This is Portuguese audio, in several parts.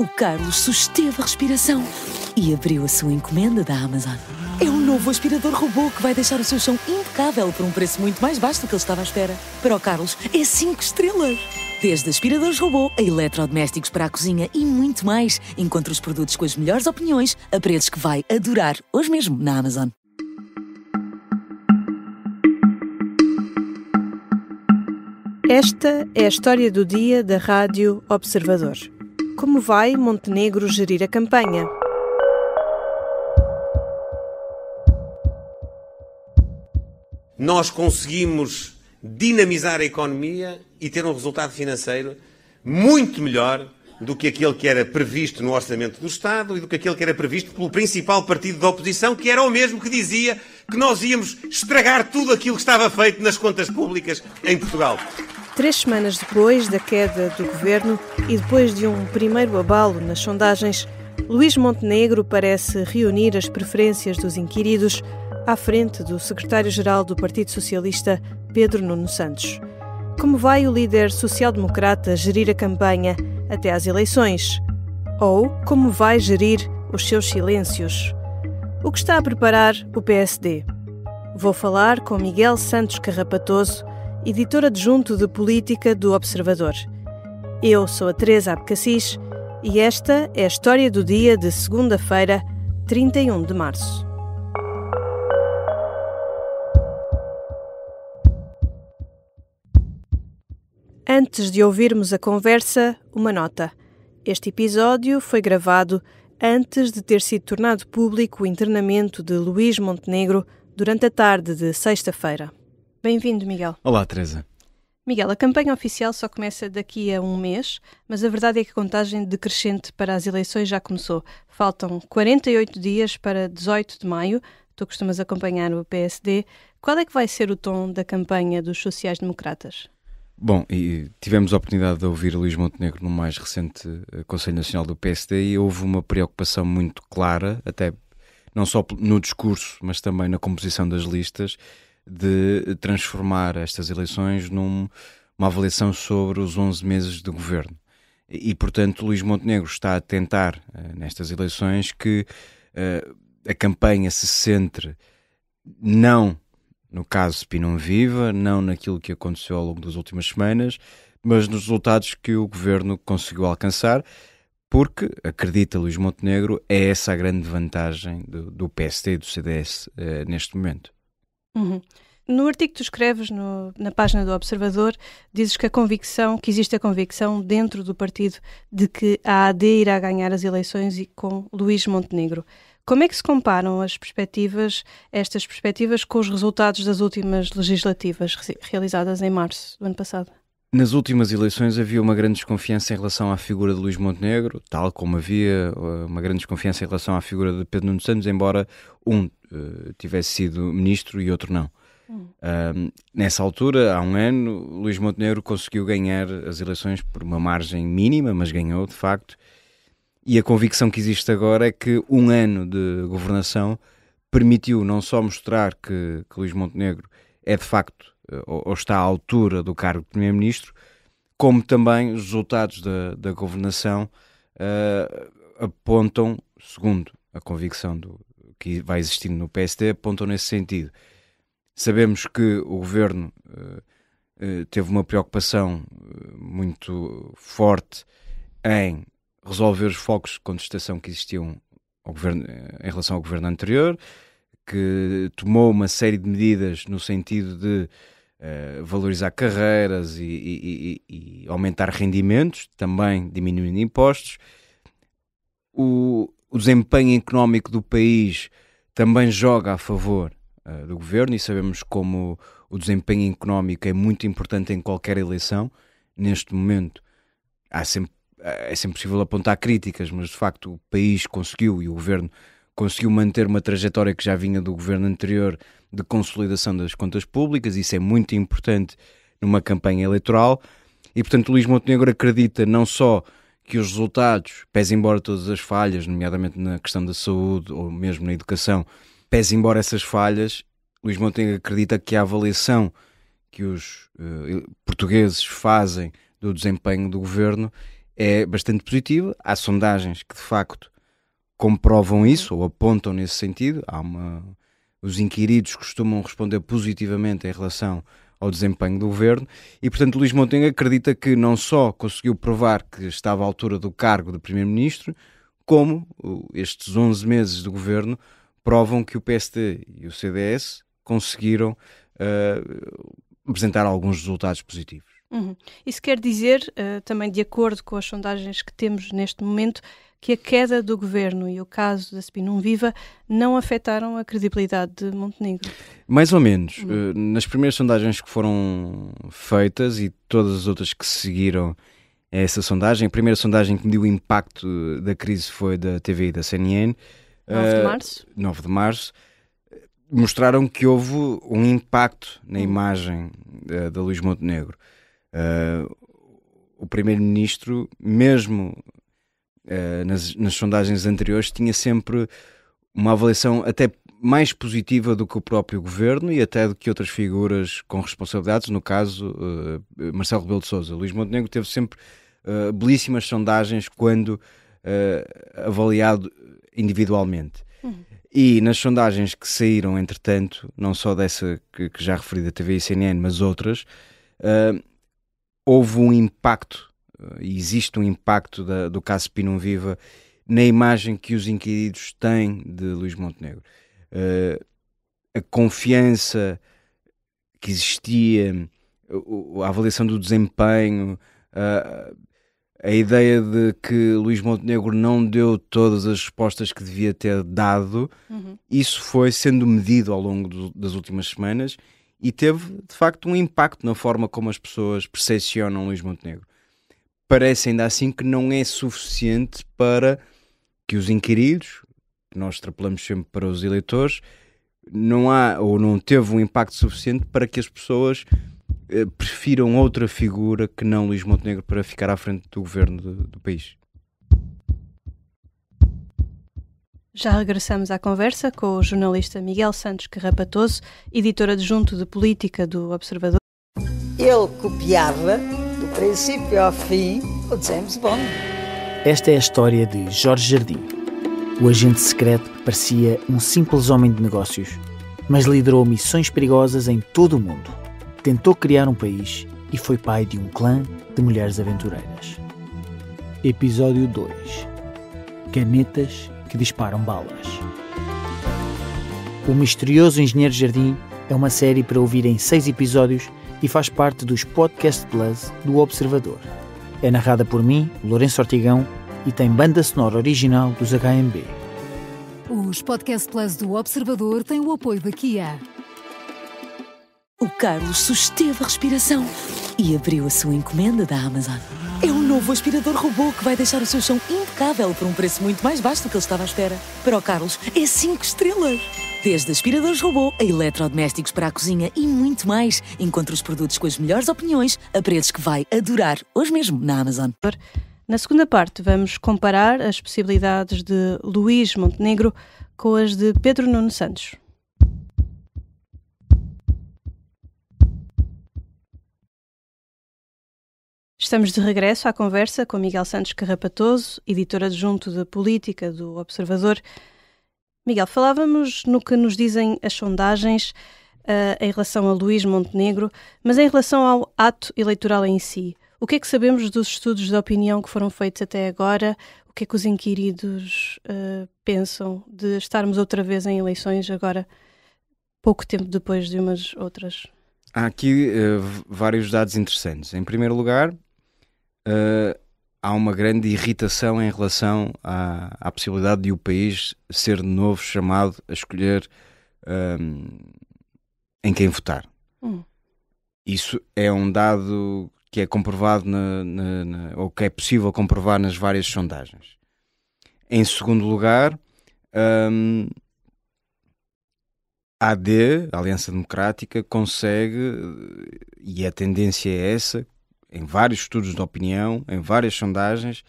O Carlos susteve a respiração e abriu a sua encomenda da Amazon. É um novo aspirador robô que vai deixar o seu chão impecável por um preço muito mais baixo do que ele estava à espera. Para o Carlos, é 5 estrelas. Desde aspiradores robô a eletrodomésticos para a cozinha e muito mais. Encontre os produtos com as melhores opiniões a preços que vai adorar hoje mesmo na Amazon. Esta é a história do dia da Rádio Observador. Como vai Montenegro gerir a campanha? Nós conseguimos dinamizar a economia e ter um resultado financeiro muito melhor do que aquele que era previsto no Orçamento do Estado e do que aquele que era previsto pelo principal partido da oposição, que era o mesmo que dizia que nós íamos estragar tudo aquilo que estava feito nas contas públicas em Portugal. 3 semanas depois da queda do governo e depois de um primeiro abalo nas sondagens, Luís Montenegro parece reunir as preferências dos inquiridos à frente do secretário-geral do Partido Socialista, Pedro Nuno Santos. Como vai o líder social-democrata gerir a campanha até às eleições? Ou como vai gerir os seus silêncios? O que está a preparar o PSD? Vou falar com Miguel Santos Carrapatoso, editor adjunto de Política do Observador. Eu sou a Teresa Abcacis e esta é a história do dia de segunda-feira, 31 de março. Antes de ouvirmos a conversa, uma nota. Este episódio foi gravado antes de ter sido tornado público o internamento de Luís Montenegro durante a tarde de sexta-feira. Bem-vindo, Miguel. Olá, Teresa. Miguel, a campanha oficial só começa daqui a um mês, mas a verdade é que a contagem decrescente para as eleições já começou. Faltam 48 dias para 18 de maio. Tu costumas acompanhar o PSD. Qual é que vai ser o tom da campanha dos sociais-democratas? Bom, e tivemos a oportunidade de ouvir Luís Montenegro no mais recente Conselho Nacional do PSD e houve uma preocupação muito clara, até não só no discurso, mas também na composição das listas, de transformar estas eleições numa avaliação sobre os 11 meses de governo. E, portanto, Luís Montenegro está a tentar, nestas eleições, que a campanha se centre não no caso Pinão Viva, não naquilo que aconteceu ao longo das últimas semanas, mas nos resultados que o governo conseguiu alcançar, porque, acredita Luís Montenegro, é essa a grande vantagem do PSD e do CDS neste momento. Uhum. No artigo que tu escreves na página do Observador, dizes que existe a convicção dentro do partido de que a AD irá ganhar as eleições e com Luís Montenegro. Como é que se comparam estas perspectivas com os resultados das últimas legislativas realizadas em março do ano passado? Nas últimas eleições havia uma grande desconfiança em relação à figura de Luís Montenegro, tal como havia uma grande desconfiança em relação à figura de Pedro Nuno Santos, embora um tivesse sido ministro e outro não. Nessa altura, há um ano, Luís Montenegro conseguiu ganhar as eleições por uma margem mínima, mas ganhou de facto, e a convicção que existe agora é que um ano de governação permitiu não só mostrar que Luís Montenegro é de facto ou está à altura do cargo de Primeiro-Ministro, como também os resultados da governação apontam, segundo a convicção que vai existindo no PSD, apontam nesse sentido. Sabemos que o governo teve uma preocupação muito forte em resolver os focos de contestação que existiam ao governo, em relação ao governo anterior, que tomou uma série de medidas no sentido de valorizar carreiras e aumentar rendimentos, também diminuindo impostos. O desempenho económico do país também joga a favor do governo e sabemos como o desempenho económico é muito importante em qualquer eleição. Neste momento é sempre possível apontar críticas, mas de facto o país conseguiu e o governo conseguiu manter uma trajetória que já vinha do governo anterior de consolidação das contas públicas. Isso é muito importante numa campanha eleitoral e, portanto, Luís Montenegro acredita não só que os resultados, pese embora todas as falhas, nomeadamente na questão da saúde ou mesmo na educação, pese embora essas falhas, Luís Montenegro acredita que a avaliação que os portugueses fazem do desempenho do governo é bastante positiva. Há sondagens que de facto comprovam isso ou apontam nesse sentido. Os inquiridos costumam responder positivamente em relação ao desempenho do governo e, portanto, Luís Montenegro acredita que não só conseguiu provar que estava à altura do cargo de primeiro-ministro, como estes 11 meses de governo provam que o PSD e o CDS conseguiram apresentar alguns resultados positivos. Isso quer dizer, também de acordo com as sondagens que temos neste momento, que a queda do governo e o caso da Spinum Viva não afetaram a credibilidade de Montenegro? Mais ou menos. Nas primeiras sondagens que foram feitas e todas as outras que seguiram a essa sondagem, a primeira sondagem que mediu o impacto da crise foi da TV e da CNN. 9 de março? 9 de março. Mostraram que houve um impacto na imagem da Luís Montenegro. O primeiro-ministro, mesmo nas sondagens anteriores, tinha sempre uma avaliação até mais positiva do que o próprio governo e até do que outras figuras com responsabilidades, no caso Marcelo Rebelo de Sousa. Luís Montenegro teve sempre belíssimas sondagens quando avaliado individualmente. E nas sondagens que saíram, entretanto, não só dessa que já referi da TV e CNN, mas outras, houve um impacto, e existe um impacto do caso Spinum Viva na imagem que os inquiridos têm de Luís Montenegro. A confiança que existia, a avaliação do desempenho, a ideia de que Luís Montenegro não deu todas as respostas que devia ter dado, isso foi sendo medido ao longo das últimas semanas e teve, de facto, um impacto na forma como as pessoas percepcionam Luís Montenegro. Parece ainda assim que não é suficiente para que os inquiridos, que nós extrapolamos sempre para os eleitores, não teve um impacto suficiente para que as pessoas prefiram outra figura que não Luís Montenegro para ficar à frente do governo do país. Já regressamos à conversa com o jornalista Miguel Santos Carrapatoso, editor adjunto de política do Observador. Ele copiava, do princípio ao fim, o James Bond. Esta é a história de Jorge Jardim, o agente secreto que parecia um simples homem de negócios, mas liderou missões perigosas em todo o mundo. Tentou criar um país e foi pai de um clã de mulheres aventureiras. Episódio 2. Canetas que disparam balas. O Misterioso Engenheiro Jardim é uma série para ouvir em 6 episódios e faz parte dos Podcast Plus do Observador. É narrada por mim, Lourenço Ortigão, e tem banda sonora original dos HMB. Os Podcast Plus do Observador têm o apoio da Kia. O Carlos susteve a respiração e abriu a sua encomenda da Amazon. É um novo aspirador robô que vai deixar o seu chão impecável por um preço muito mais baixo do que ele estava à espera. Para o Carlos, é 5 estrelas. Desde aspiradores robô a eletrodomésticos para a cozinha e muito mais. Encontre os produtos com as melhores opiniões a preços que vai adorar hoje mesmo na Amazon. Na segunda parte vamos comparar as possibilidades de Luís Montenegro com as de Pedro Nuno Santos. Estamos de regresso à conversa com Miguel Santos Carrapatoso, editor adjunto de política do Observador. Miguel, falávamos no que nos dizem as sondagens em relação a Luís Montenegro, mas em relação ao ato eleitoral em si, o que é que sabemos dos estudos de opinião que foram feitos até agora? O que é que os inquiridos pensam de estarmos outra vez em eleições agora, pouco tempo depois de umas outras? Há aqui vários dados interessantes. Em primeiro lugar, há uma grande irritação em relação à possibilidade de o país ser de novo chamado a escolher em quem votar. Isso é um dado que é comprovado ou que é possível comprovar nas várias sondagens. Em segundo lugar, a AD, a Aliança Democrática, consegue, e a tendência é essa, em vários estudos de opinião, em várias sondagens,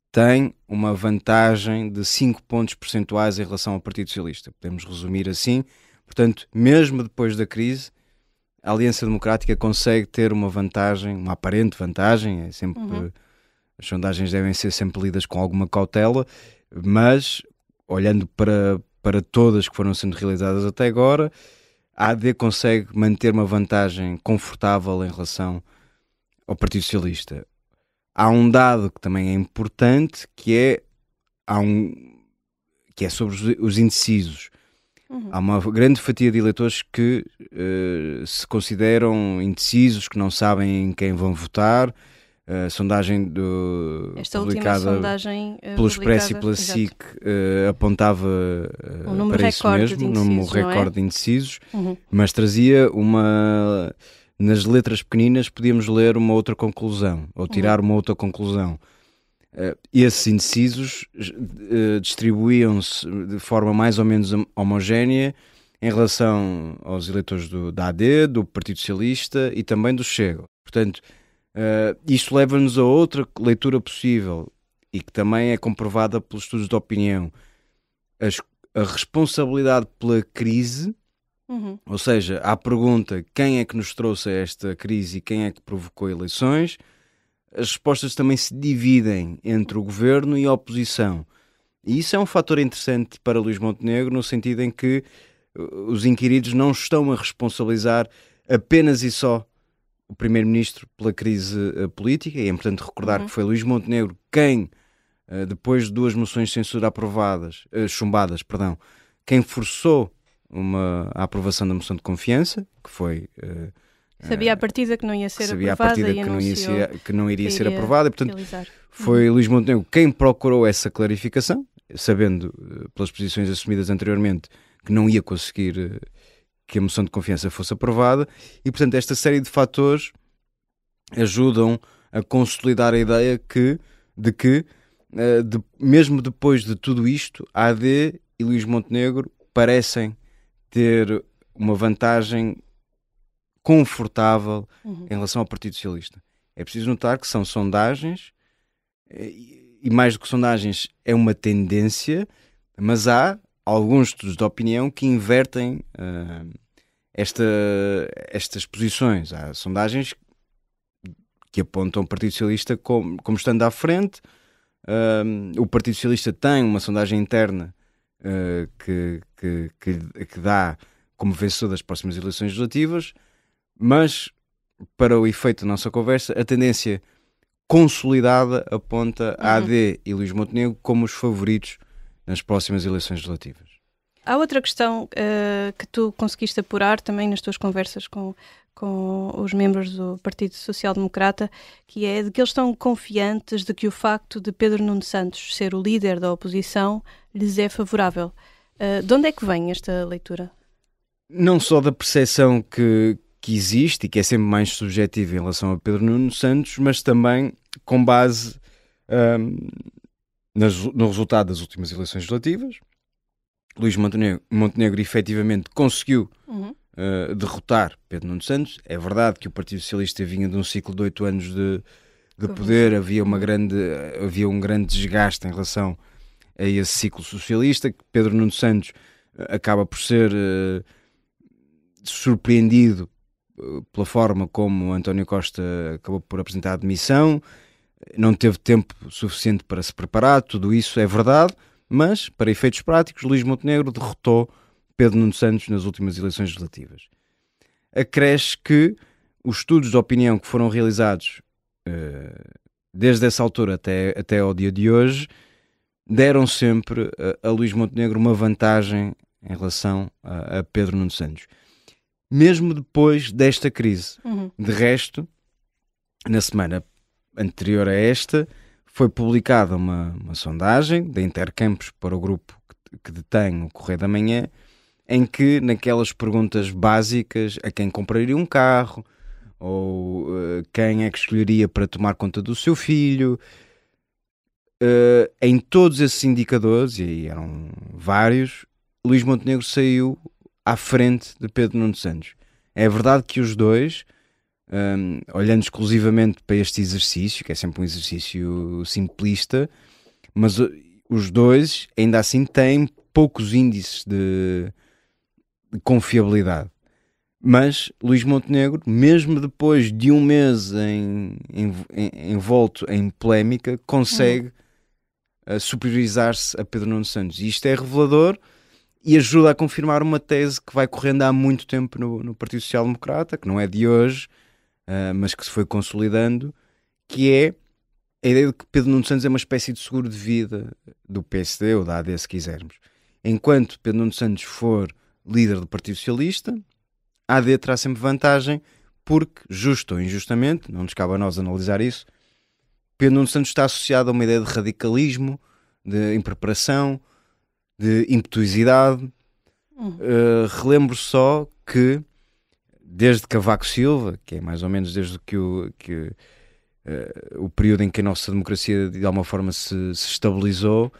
tem uma vantagem de 5 pontos percentuais em relação ao Partido Socialista. Podemos resumir assim. Portanto, mesmo depois da crise, a Aliança Democrática consegue ter uma vantagem, uma aparente vantagem, é sempre As sondagens devem ser sempre lidas com alguma cautela, mas olhando para todas que foram sendo realizadas até agora, a AD consegue manter uma vantagem confortável em relação ao Partido Socialista. Há um dado que também é importante, que é sobre os indecisos. Há uma grande fatia de eleitores que se consideram indecisos, que não sabem em quem vão votar. A sondagem publicada pelo Expresso e pela SIC apontava para isso mesmo, um número recorde de indecisos, mas trazia nas letras pequeninas podíamos ler uma outra conclusão, ou tirar uma outra conclusão. Esses indecisos distribuíam-se de forma mais ou menos homogénea em relação aos eleitores da AD, do Partido Socialista e também do Chega. Portanto, isto leva-nos a outra leitura possível e que também é comprovada pelos estudos de opinião. A responsabilidade pela crise, ou seja, à pergunta quem é que nos trouxe a esta crise e quem é que provocou eleições, as respostas também se dividem entre o governo e a oposição. E isso é um fator interessante para Luís Montenegro, no sentido em que os inquiridos não estão a responsabilizar apenas e só o Primeiro-Ministro pela crise política, e é importante recordar que foi Luís Montenegro quem, depois de 2 moções de censura chumbadas, quem forçou a aprovação da moção de confiança, que foi... Sabia à partida que não ia ser aprovada e que não iria ser aprovada, e portanto foi Luís Montenegro quem procurou essa clarificação, sabendo pelas posições assumidas anteriormente que não ia conseguir que a moção de confiança fosse aprovada, e portanto esta série de fatores ajudam a consolidar a ideia de que mesmo depois de tudo isto, a AD e Luís Montenegro parecem ter uma vantagem confortável em relação ao Partido Socialista. É preciso notar que são sondagens, e mais do que sondagens é uma tendência, mas há alguns estudos de opinião que invertem estas posições. Há sondagens que apontam o Partido Socialista como estando à frente. O Partido Socialista tem uma sondagem interna que dá como vencedor das próximas eleições legislativas, mas para o efeito da nossa conversa, a tendência consolidada aponta a AD e Luís Montenegro como os favoritos nas próximas eleições legislativas. Há outra questão que tu conseguiste apurar também nas tuas conversas com os membros do Partido Social Democrata, que é de que eles estão confiantes de que o facto de Pedro Nuno Santos ser o líder da oposição lhes é favorável. De onde é que vem esta leitura? Não só da percepção que existe e que é sempre mais subjetiva em relação a Pedro Nuno Santos, mas também com base no resultado das últimas eleições legislativas. Luís Montenegro efetivamente conseguiu derrotar Pedro Nuno Santos. É verdade que o Partido Socialista vinha de um ciclo de 8 anos de poder, havia um grande desgaste em relação a esse ciclo socialista, que Pedro Nuno Santos acaba por ser surpreendido pela forma como António Costa acabou por apresentar a demissão, não teve tempo suficiente para se preparar, tudo isso é verdade, mas, para efeitos práticos, Luís Montenegro derrotou Pedro Nuno Santos nas últimas eleições legislativas. Acresce que os estudos de opinião que foram realizados desde essa altura até ao dia de hoje deram sempre a Luís Montenegro uma vantagem em relação a Pedro Nuno Santos. Mesmo depois desta crise. De resto, na semana anterior a esta, foi publicada uma sondagem da Intercampos para o grupo que detém o Correio da Manhã, em que, naquelas perguntas básicas, a quem compraria um carro, ou quem é que escolheria para tomar conta do seu filho, em todos esses indicadores, e aí eram vários, Luís Montenegro saiu à frente de Pedro Nuno Santos. É verdade que os dois, olhando exclusivamente para este exercício, que é sempre um exercício simplista, mas os dois ainda assim têm poucos índices de confiabilidade. Mas Luís Montenegro, mesmo depois de um mês envolto em polémica, consegue superiorizar-se a Pedro Nuno Santos. E isto é revelador e ajuda a confirmar uma tese que vai correndo há muito tempo no Partido Social Democrata, que não é de hoje, mas que se foi consolidando, que é a ideia de que Pedro Nuno Santos é uma espécie de seguro de vida do PSD ou da AD, se quisermos. Enquanto Pedro Nuno Santos for líder do Partido Socialista, a AD terá sempre vantagem porque, justo ou injustamente, não nos cabe a nós analisar isso, Pedro Nuno Santos está associado a uma ideia de radicalismo, de impreparação, de impetuosidade. Relembro só que desde Cavaco Silva, que é mais ou menos desde que o período em que a nossa democracia de alguma forma se estabilizou,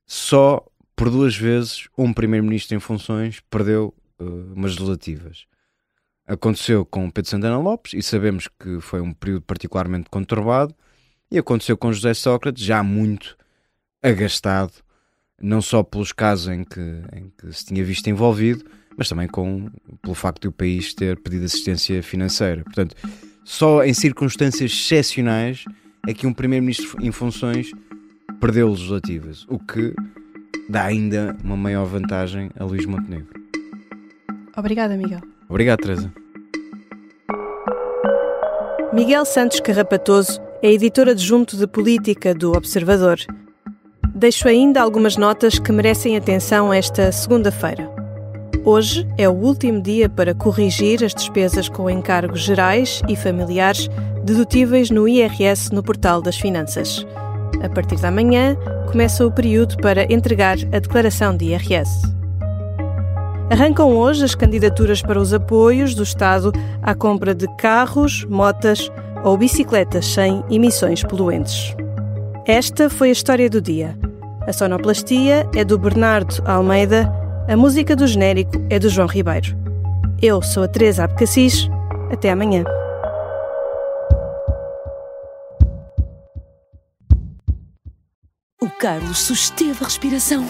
só por 2 vezes um primeiro-ministro em funções perdeu umas legislativas. Aconteceu com Pedro Santana Lopes e sabemos que foi um período particularmente conturbado, e aconteceu com José Sócrates, já muito agastado, não só pelos casos em que se tinha visto envolvido, mas também pelo facto de o país ter pedido assistência financeira. Portanto, só em circunstâncias excepcionais é que um primeiro-ministro em funções perdeu legislativas, o que dá ainda uma maior vantagem a Luís Montenegro. Obrigada, Miguel. Obrigado, Teresa. Miguel Santos Carrapatoso é editor adjunto de política do Observador. Deixo ainda algumas notas que merecem atenção esta segunda-feira. Hoje é o último dia para corrigir as despesas com encargos gerais e familiares dedutíveis no IRS no Portal das Finanças. A partir da manhã, começa o período para entregar a declaração de IRS. Arrancam hoje as candidaturas para os apoios do Estado à compra de carros, motas ou bicicletas sem emissões poluentes. Esta foi a história do dia. A sonoplastia é do Bernardo Almeida, a música do genérico é do João Ribeiro. Eu sou a Teresa Abcacis. Até amanhã. O Carlos susteve a respiração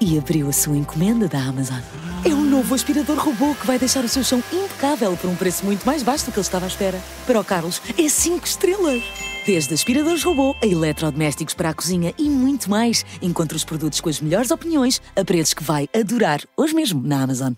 e abriu a sua encomenda da Amazon. É um novo aspirador robô que vai deixar o seu chão impecável por um preço muito mais baixo do que ele estava à espera. Para o Carlos, é 5 estrelas. Desde aspiradores robô a eletrodomésticos para a cozinha e muito mais. Encontre os produtos com as melhores opiniões a preços que vai adorar hoje mesmo na Amazon.